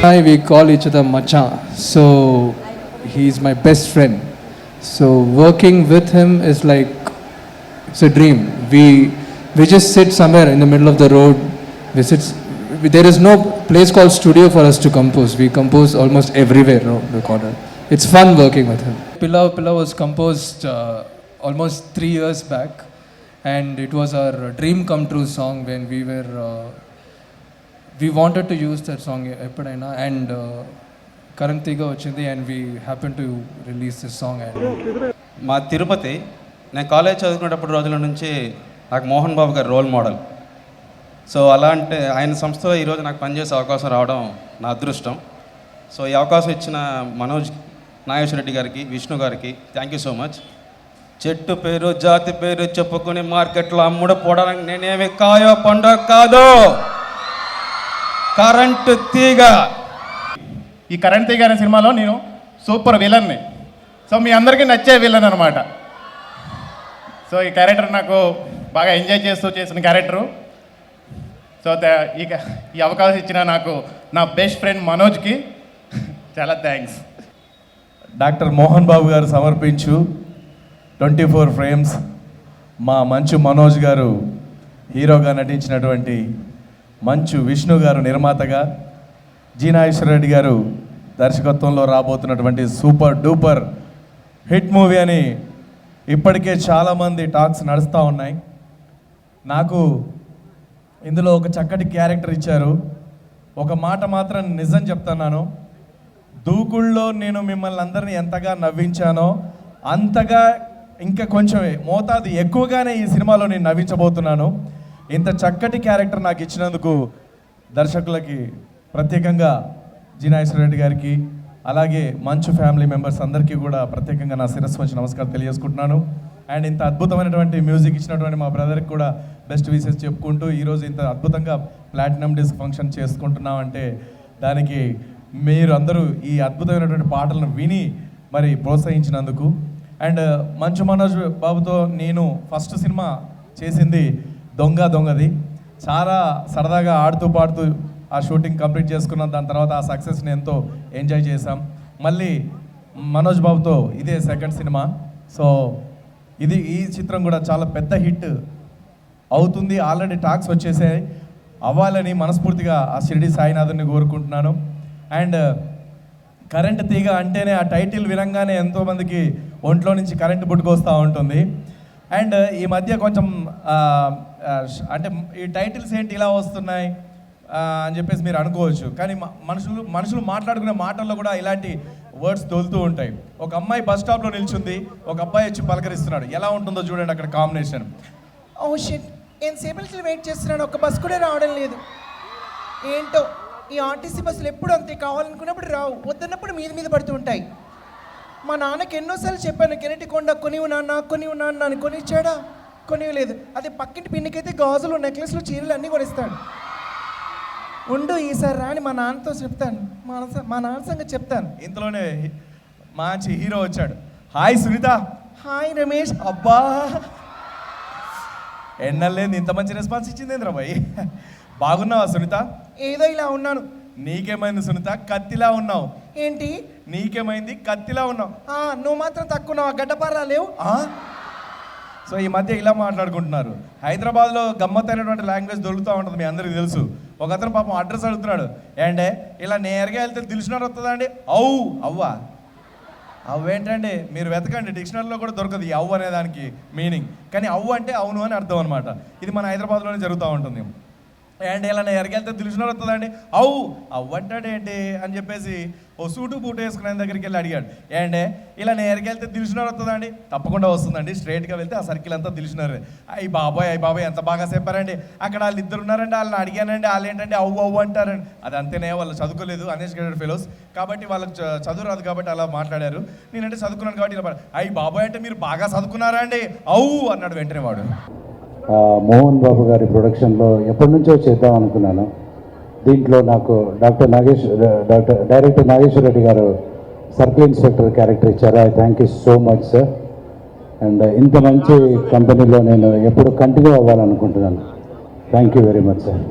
We call each other Macha. So he's my best friend. So working with him is like it's a dream. We just sit somewhere in the middle of the road. There is no place called studio for us to compose. We compose almost everywhere around the corner. It's fun working with him. Pilla was composed almost 3 years back, and it was our dream come true song when we wanted to use that song eppudaina, and Karantiga vachindi, and we happened to release this song. మా తిరుపతి, నేను college చదువుకునేటప్పుడు రోజుల నుంచి నాకు మోహన్ బాబు గారు role model. So అలాంటి ఆయన సంస్థలో ఈరోజు నాకు పనిచేసే అవకాశం రావడం నా అదృష్టం. సో ఈ అవకాశం ఇచ్చిన మనోజ్ నాగేశ్వర రెడ్డి గారికి, విష్ణు గారికి థ్యాంక్ యూ సో మచ్. చెట్టు పేరు జాతి పేరు చెప్పుకుని మార్కెట్లో అమ్ముడు పోవడానికి నేనేమి కాయో పండో కాదు, కరెంటు తీగ. ఈ కరెంట్ తీగ అనే సినిమాలో నేను సూపర్ విలన్ని. సో మీ అందరికీ నచ్చే విలన్ అనమాట. సో ఈ క్యారెక్టర్ నాకు బాగా ఎంజాయ్ చేస్తూ చేసిన క్యారెక్టరు. సో ఈ అవకాశం ఇచ్చిన నాకు నా బెస్ట్ ఫ్రెండ్ మనోజ్కి చాలా థ్యాంక్స్. డాక్టర్ మోహన్ బాబు గారు సమర్పించు 24 ఫ్రేమ్స్, మా మంచు మనోజ్ గారు హీరోగా నటించినటువంటి మంచు విష్ణు గారు నిర్మాతగా, జి నాగేశ్వర రెడ్డి గారు దర్శకత్వంలో రాబోతున్నటువంటి సూపర్ డూపర్ హిట్ మూవీ అని ఇప్పటికే చాలామంది టాక్స్ నడుస్తూ ఉన్నాయి. నాకు ఇందులో ఒక చక్కటి క్యారెక్టర్ ఇచ్చారు. ఒక మాట మాత్రం నిజం చెప్తున్నాను, దూకుళ్ళలో నేను మిమ్మల్ని అందరినీ ఎంతగా నవ్వించానో అంతగా ఇంకా కొంచెం మోతాదు ఎక్కువగానే ఈ సినిమాలో నేను నవ్వించబోతున్నాను. ఇంత చక్కటి క్యారెక్టర్ నాకు ఇచ్చినందుకు దర్శకులకి, ప్రత్యేకంగా జి నాగేశ్వర రెడ్డి గారికి, అలాగే మంచు ఫ్యామిలీ మెంబర్స్ అందరికీ కూడా ప్రత్యేకంగా నా శిరస్సు వచ్చి నమస్కారం తెలియజేసుకుంటున్నాను. అండ్ ఇంత అద్భుతమైనటువంటి మ్యూజిక్ ఇచ్చినటువంటి మా బ్రదర్కి కూడా బెస్ట్ విషెస్ చెప్పుకుంటూ, ఈరోజు ఇంత అద్భుతంగా ప్లాటినం డిస్క్ ఫంక్షన్ చేసుకుంటున్నామంటే దానికి మీరు అందరూ ఈ అద్భుతమైనటువంటి పాటలను విని మరి ప్రోత్సహించినందుకు. అండ్ మంచు మనోజ్ బాబుతో నేను ఫస్ట్ సినిమా చేసింది దొంగది. చాలా సరదాగా ఆడుతూ పాడుతూ ఆ షూటింగ్ కంప్లీట్ చేసుకున్నాం. దాని తర్వాత ఆ సక్సెస్ని ఎంతో ఎంజాయ్ చేశాం. మళ్ళీ మనోజ్ బాబుతో ఇదే సెకండ్ సినిమా. సో ఈ చిత్రం కూడా చాలా పెద్ద హిట్ అవుతుంది. ఆల్రెడీ టాక్స్ వచ్చేసాయి, అవ్వాలని మనస్ఫూర్తిగా ఆ షిరిడి సాయినాథుని కోరుకుంటున్నాను. అండ్ కరెంట్ తీగ అంటేనే ఆ టైటిల్ వినంగానే ఎంతోమందికి ఒంట్లో నుంచి కరెంటు పుట్టుకొస్తూ ఉంటుంది. అండ్ ఈ మధ్య కొంచెం అంటే ఈ టైటిల్స్ ఏంటి ఇలా వస్తున్నాయి అని చెప్పేసి మీరు అనుకోవచ్చు, కానీ మనుషులు మాట్లాడుకునే మాటల్లో కూడా ఇలాంటి వర్డ్స్ తోలుతూ ఉంటాయి. ఒక అమ్మాయి బస్ స్టాప్లో నిల్చుంది, ఒక అబ్బాయి వచ్చి పలకరిస్తున్నాడు. ఎలా ఉంటుందో చూడండి అక్కడ కాంబినేషన్. ఓ షిట్, ఎంతసేపు నుంచి వెయిట్ చేస్తున్నాను, ఒక బస్ కూడా రావడం లేదు. ఏంటో ఈ ఆర్టీసీ బస్సులు ఎప్పుడు అంతే, కావాలనుకున్నప్పుడు రావు, వద్దన్నప్పుడు మీద పడుతూ ఉంటాయి. మా నాన్నకి ఎన్నోసార్లు చెప్పాను, కెనటి కొండ కొనివు నాన్న అని కొనిచ్చాడా? కొనివ్వలేదు. అదే పక్కింటి పిన్నికైతే గాజులు, నెక్లెస్లు, చీరలు అన్నీ కొనిస్తాడు. ఉండు ఈసారి రాని మా నాన్నతో చెప్తాను, మా నాన్న సంగతి చెప్తాను. ఇంతలోనే మంచి హీరో వచ్చాడు. హాయ్ సునీత. హాయ్ రమేష్. అబ్బా, ఎన్నెల్లేంది ఇంత మంచి రెస్పాన్స్ ఇచ్చింది ఏంద్రాబాయ్. బాగున్నావా సునీత? ఏదో ఇలా ఉన్నాను. నీకేమైంది సునీత? కత్తిలా ఉన్నావు. ఏంటి? నీకేమైంది? కత్తిలా ఉన్నావు. నువ్వు మాత్రం తక్కువ, గడ్డపారా లేవు. సో ఈ మధ్య ఇలా మాట్లాడుకుంటున్నారు. హైదరాబాద్లో గమ్మత్తైనటువంటి లాంగ్వేజ్ దొరుకుతూ ఉంటుంది, మీ అందరికీ తెలుసు. ఒక అతను పాపం అడ్రస్ అడుగుతున్నాడు, ఏంటే ఇలా నేరుగా వెళ్తే తెలిసినారు వస్తుందా అండి? అవ్వా అవ్వేంటండి, మీరు వెతకండి, డిక్షనరీలో కూడా దొరకదు ఈ అవ్వు అనే దానికి మీనింగ్. కానీ అవ్వు అంటే అవును అని అర్థం అనమాట. ఇది మన హైదరాబాద్లోనే జరుగుతూ ఉంటుంది. అండ్ ఇలా ఎరగెళ్తే తెలిసినారు వస్తుందండి, అవ్వంటాడేంటి అని చెప్పేసి ఓ సూటు బూటు వేసుకుని ఆయన దగ్గరికి వెళ్ళి అడిగాడు, ఏంటే ఇలా ఎరగెళ్తే తెలిసినారు వస్తుందండి? తప్పకుండా వస్తుందండి, స్ట్రైట్గా వెళ్తే ఆ సర్కిల్ అంతా తెలిసినారు. అయ్యి బాబాయ్ ఎంత బాగా చెప్పారండి. అక్కడ వాళ్ళు ఇద్దరు ఉన్నారండి, వాళ్ళని అడిగానండి, వాళ్ళు ఏంటంటే అవ్వు అంటారండి. అది అంతేనే, వాళ్ళు చదువుకోలేదు, అన్ఎడ్యుకేటెడ్ ఫెలోస్, కాబట్టి వాళ్ళకి చదువు రాదు కాబట్టి అలా మాట్లాడారు. నేనంటే చదువుకున్నాను కాబట్టి ఇలా అయ్యి బాబాయ్ అంటే మీరు బాగా చదువుకున్నారా అండి? అన్నాడు వెంటనే వాడు. మోహన్ బాబు గారి ప్రొడక్షన్లో ఎప్పటి నుంచో చేద్దాం అనుకున్నాను. దీంట్లో నాకు డైరెక్టర్ నాగేశ్వర రెడ్డి గారు సర్కిల్ ఇన్స్పెక్టర్ క్యారెక్టర్ ఇచ్చారు. I thank you so much sir. And ఇంత మంచి కంపెనీలో నేను ఎప్పుడు కంటిన్యూ అవ్వాలనుకుంటున్నాను. Thank you very much sir.